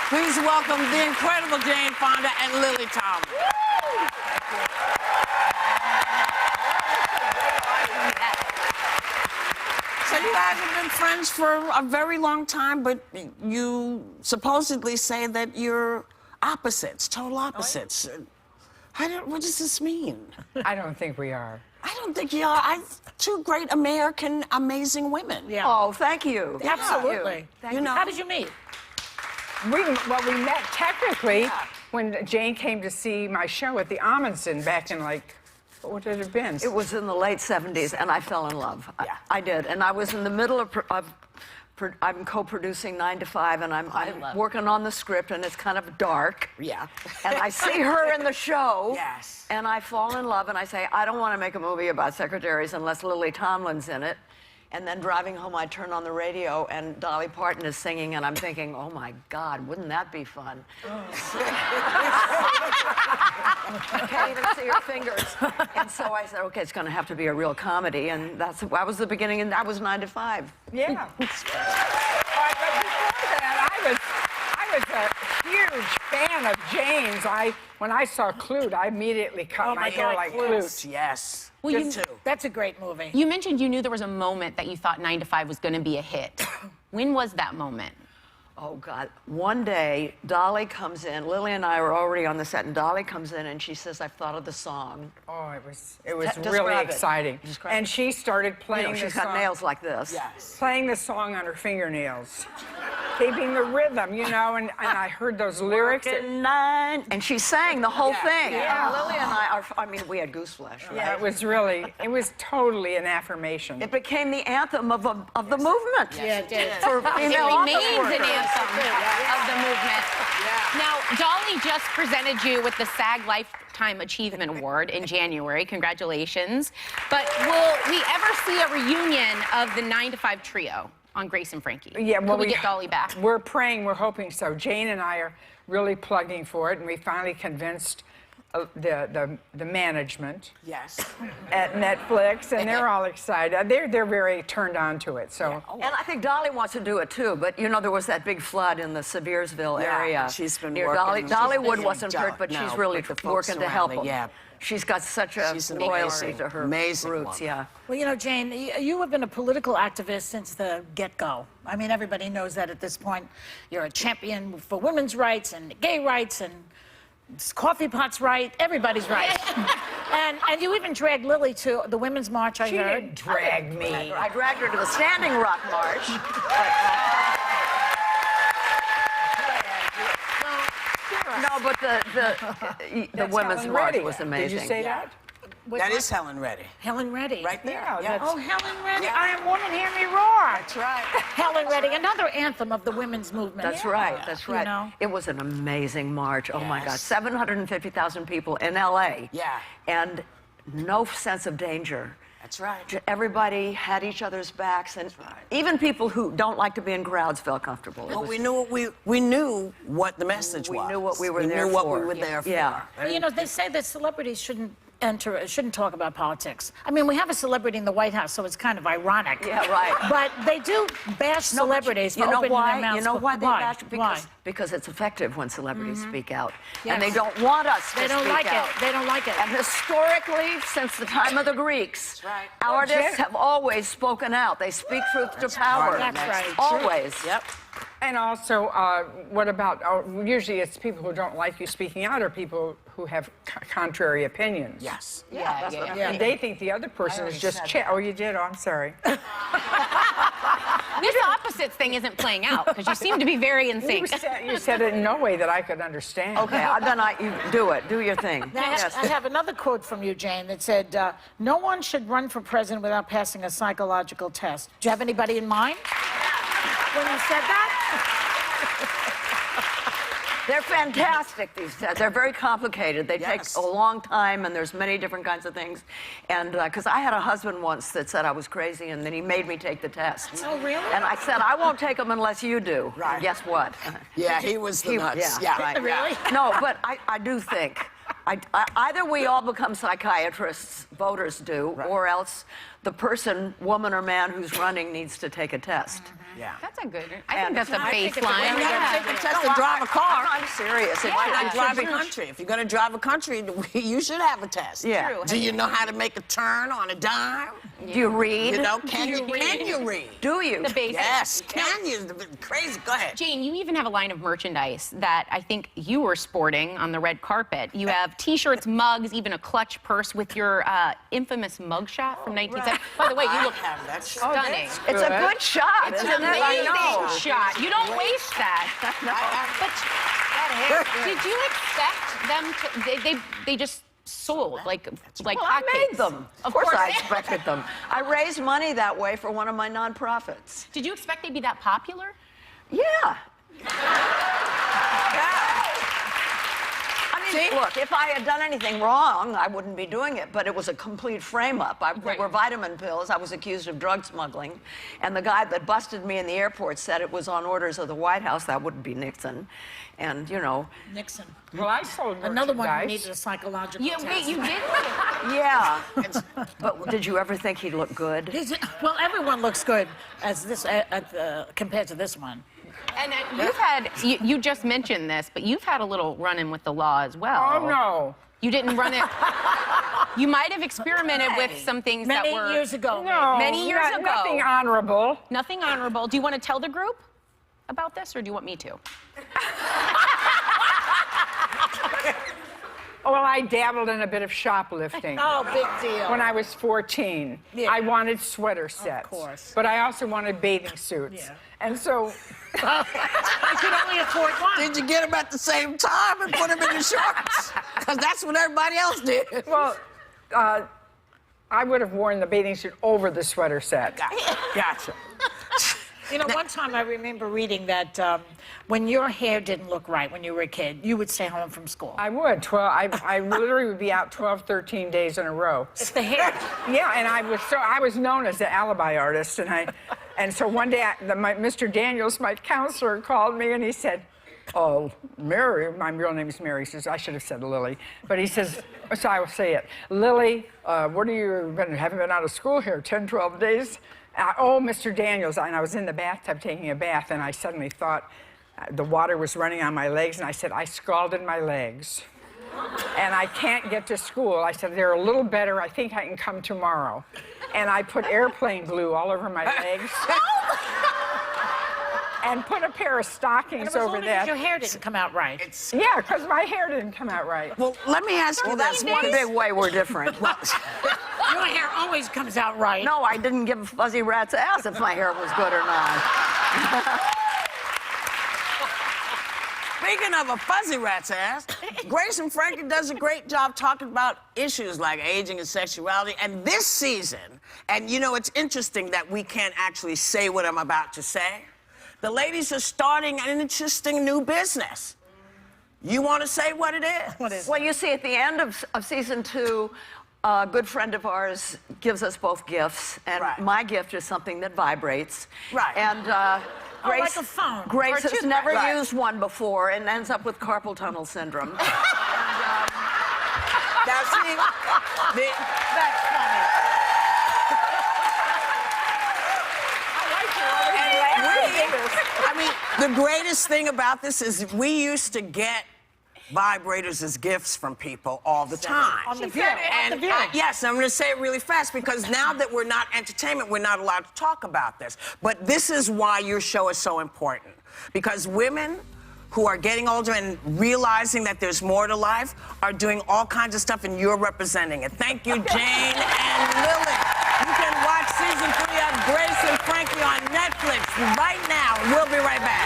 Please welcome the incredible Jane Fonda and Lily Tomlin. So you guys have been friends for a very long time, but you supposedly say that you're opposites, total opposites. What does this mean? I don't think we are. I don't think you are. Two great American, amazing women. Yeah. Oh, thank you. Yeah. Absolutely. You know. How did you meet? We met technically when Jane came to see my show at the Amundsen back in, like, what would it have been? It was in the late 70s, and I fell in love. Yeah. I did. And I was in the middle of I'm co-producing 9 to 5, and I'm working on the script, and it's kind of dark. Yeah. And I see her in the show. Yes. And I fall in love, and I say, I don't want to make a movie about secretaries unless Lily Tomlin's in it. And then driving home, I turn on the radio, and Dolly Parton is singing, and I'm thinking, oh, my God, wouldn't that be fun? I can't even see her fingers. And so I said, okay, it's going to have to be a real comedy. And that was the beginning, and that was 9 to 5. Yeah. But before that, I was a huge fan of Jane's. When I saw Clute, I immediately cut my hair like Clute. Yes. Well, Me too. That's a great movie. You mentioned you knew there was a moment that you thought 9 to 5 was going to be a hit. When was that moment? Oh, God. One day, Dolly comes in. Lily and I are already on the set, and Dolly comes in, and she says, I've thought of the song. Oh, it was Describe really it. exciting. Describe And it. she started playing the She's song. got nails like this. Yes. Playing the song on her fingernails. Keeping the rhythm, you know, and I heard those lyrics. And she sang the whole thing. Yeah. And Lily and I we had goose flesh. Right? Yeah, it was totally an affirmation. It became the anthem of the movement. Yeah, it did. For It female remains office an workers. anthem of the movement. Now, Dolly just presented you with the SAG Lifetime Achievement Award in January. Congratulations. But will we ever see a reunion of the 9 to 5 trio on Grace and Frankie? Yeah, well, Could we get Dolly back? We're praying, we're hoping so. Jane and I are really plugging for it, and we finally convinced the management Yes. at Netflix, and they're all excited. They're very turned on to it. So. And I think Dolly wants to do it too, but you know there was that big flood in the Seversville area. She's been near working. Dollywood She's wasn't hurt, but she's really with the folks working to help around them. it, yeah. She's got such a She's an loyalty to her amazing roots. woman. Yeah. Well, you know, Jane, you have been a political activist since the get-go. I mean, everybody knows that at this point. You're a champion for women's rights and gay rights and coffee pots right. Everybody's right. and you even dragged Lily to the Women's March, I She heard. didn't drag me. I dragged her to the Standing Rock March. No, but the Women's Helen March Reddy. was amazing. Did you say that? That is Helen Reddy. Helen Reddy. Right there. Yeah, Yes. Oh, Helen Reddy. I am woman, hear me roar. That's right. Helen Reddy, another anthem of the women's movement. That's right. That's right. You know? It was an amazing march. Oh my God, Yes. 750,000 people in LA. Yeah. And no sense of danger. That's right. Everybody had each other's backs, and even people who don't like to be in crowds felt comfortable. Well, we knew what the message was. We knew what we were there We knew what for. we were there for. Yeah. Well, you know, they say that celebrities shouldn't talk about politics. I mean, we have a celebrity in the White House, so it's kind of ironic. Yeah, right. But they do bash celebrities for opening their mouths. You know why they bash? Why? Because it's effective when celebrities speak out. Yes. And they don't want us to They don't speak like out. it. They don't like it. And historically, since the time of the Greeks, right. artists have always spoken out. They speak truth to power. That's right. Always. Yep. And also, what about, usually it's people who don't like you speaking out or people who have contrary opinions. Yes. Yeah, that's what I mean. And they think the other person is just Oh, you did? Oh, I'm sorry. This opposites thing isn't playing out because you seem to be very in sync. You said it in no way that I could understand. Okay, then you do it. Do your thing. Now, Yes. I have another quote from you, Jane, that said, no one should run for president without passing a psychological test. Do you have anybody in mind when you said that? They're fantastic, these tests. They're very complicated. They Yes. take a long time, and there's many different kinds of things. And because I had a husband once that said I was crazy, and then he made me take the tests. Oh, really? And I said, I won't take them unless you do. Right. Guess what? Yeah, he was the nuts. Yeah, Yeah. right. Really? No, but I do think, either we all become psychiatrists, voters do, or else the person, woman or man, who's running needs to take a test. Yeah. That's a good. I think that's a think it's a baseline. really You gotta good take a test to drive a car. I'm serious. Why not It drive should a be- country? If you're gonna drive a country, you should have a test. Yeah. True. Do you know how to make a turn on a dime? Do you read? You know, can you read? Do you? The basics. Yes, can you? Crazy. Go ahead. Jane, you even have a line of merchandise that I think you were sporting on the red carpet. You have T-shirts, mugs, even a clutch purse with your infamous mugshot from 1970. By the way, you look have that. stunning. It's a good shot, It's isn't an it? I amazing know. shot. You don't waste that. But did you expect them to? They just sold like Well, I made hotcakes. them. Of course I expected them. I raised money that way for one of my nonprofits. Did you expect they'd be that popular? Yeah. I mean, look, if I had done anything wrong, I wouldn't be doing it, but it was a complete frame-up. There were vitamin pills. I was accused of drug smuggling, and the guy that busted me in the airport said it was on orders of the White House. That wouldn't be Nixon. And, you know, Nixon. Well, I sold Another one who merchandise. needed a psychological Yeah, test. wait, you did? yeah. But did you ever think he'd look good? Well, everyone looks good as this compared to this one. And you've had, you just mentioned this, but you've had a little run-in with the law as well. Oh, no. You didn't run it. You might have experimented with some things Many that were years ago. No. Many years ago. Nothing honorable. Nothing honorable. Do you want to tell the group about this, or do you want me to? Well, I dabbled in a bit of shoplifting. Oh, big deal. When I was 14, Yeah. I wanted sweater sets. course. But I also wanted bathing suits. Yeah. And so, I could only afford one. Did you get them at the same time and put them in your shorts? Because that's what everybody else did. well, I would have worn the bathing suit over the sweater set. Gotcha. You know, one time I remember reading that when your hair didn't look right when you were a kid, you would stay home from school. I would. I literally would be out 12, 13 days in a row. It's the hair. Yeah, and I was known as the alibi artist, and so one day Mr. Daniels, my counselor, called me and he said, "Oh, Mary, my real name is Mary." He says, I should have said Lily, but he says, so I will say it, "Lily, what haven't been out of school here 10, 12 days?" Oh, Mr. Daniels, and I was in the bathtub taking a bath, and I suddenly thought the water was running on my legs, and I said, "I scalded my legs. And I can't get to school." I said, "They're a little better. I think I can come tomorrow." And I put airplane glue all over my legs. And put a pair of stockings over that. Your hair didn't come out right. Yeah, because my hair didn't come out right. Well, let me ask you That's this. one big way we're different. Your hair always comes out right. No, I didn't give a fuzzy rat's ass if my hair was good or not. Speaking of a fuzzy rat's ass, Grace and Frankie does a great job talking about issues like aging and sexuality. And this season, and you know, it's interesting that we can't actually say what I'm about to say. The ladies are starting an interesting new business. You want to say what it is? What is Well, you see, at the end of season 2, a good friend of ours gives us both gifts, and Right. my gift is something that vibrates. Right. And Grace, like a phone. Grace Or a has toothbrush. never Right. used one before and ends up with carpal tunnel syndrome. Now, see, That's funny. I mean, the greatest thing about this is we used to get vibrators as gifts from people all the time. On the view. On the view. Yes, I'm going to say it really fast because now that we're not entertainment, we're not allowed to talk about this. But this is why your show is so important. Because women who are getting older and realizing that there's more to life are doing all kinds of stuff, and you're representing it. Thank you, Jane and Lily. You can watch season 3 of Grace and Frankie on Netflix right now. We'll be right back.